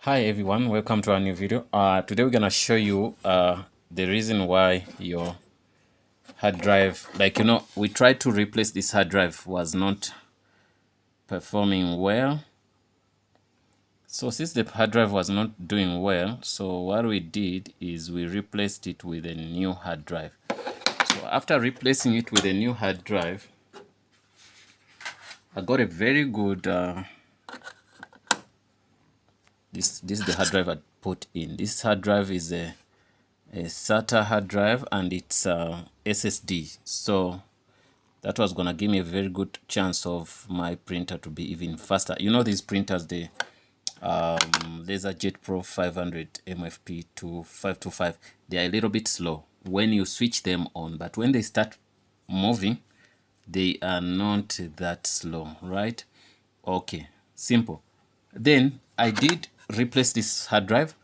Hi everyone, welcome to our new video. Today we're gonna show you the reason why your hard drive, we tried to replace this hard drive, was not performing well. So since the hard drive was not doing well, so what we did is we replaced it with a new hard drive. So after replacing it with a new hard drive, I got a very good this is the hard drive I put in. This hard drive is a SATA hard drive, and it's SSD, so that was gonna give me a very good chance of my printer to be even faster. You know, these printers, the LaserJet Pro 500 MFP 525, they are a little bit slow when you switch them on, but when they start moving, they are not that slow, right? Okay, simple. Then I did replace this hard drive.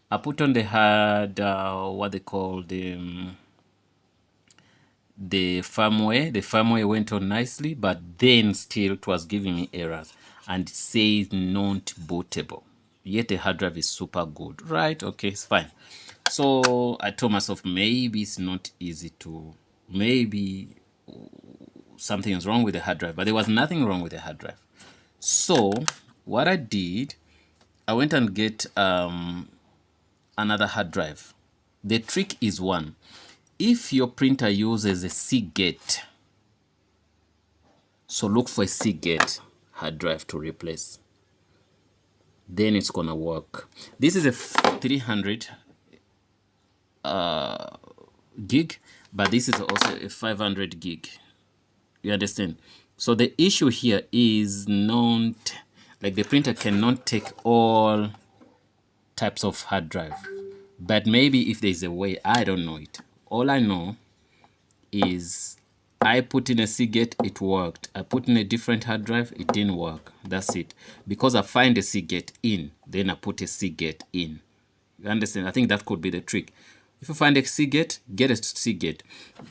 I put on the hard what they call the firmware. The firmware went on nicely, but then still it was giving me errors and it says not bootable. Yet the hard drive is super good, right? Okay, it's fine. So I told myself maybe it's not easy to, maybe something is wrong with the hard drive, but there was nothing wrong with the hard drive. So what I did, I went and get another hard drive. The trick is one: if your printer uses a Seagate, so look for a Seagate hard drive to replace, then it's gonna work. This is a 300 gig, but this is also a 500 gig. You understand? So the issue here is not, like, the printer cannot take all types of hard drive, but maybe if there's a way, I don't know it. All I know is I put in a Seagate, it worked. I put in a different hard drive, it didn't work. That's it. Because I find a Seagate in, then I put a Seagate in. You understand? I think that could be the trick. If you find a Seagate, get a Seagate.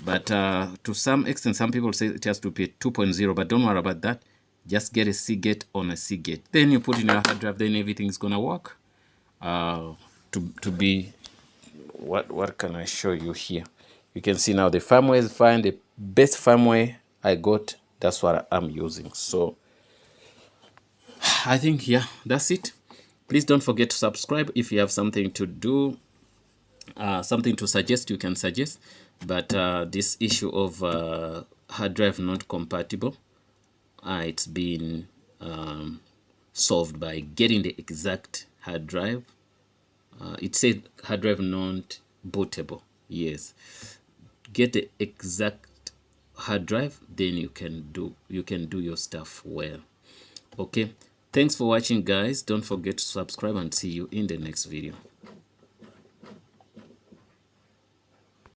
But to some extent, some people say it has to be 2.0, but don't worry about that. Just get a Seagate on a Seagate. Then you put in your hard drive, then everything's gonna work. To be, what can I show you here? You can see now the firmware is fine. The best firmware I got, that's what I'm using. So I think, yeah, that's it. Please don't forget to subscribe. If you have something to do, something to suggest, you can suggest. But this issue of hard drive not compatible, it's been solved by getting the exact hard drive. It said hard drive not bootable. Yes, get the exact hard drive, then you can do your stuff well. Okay, thanks for watching, guys. Don't forget to subscribe, and see you in the next video.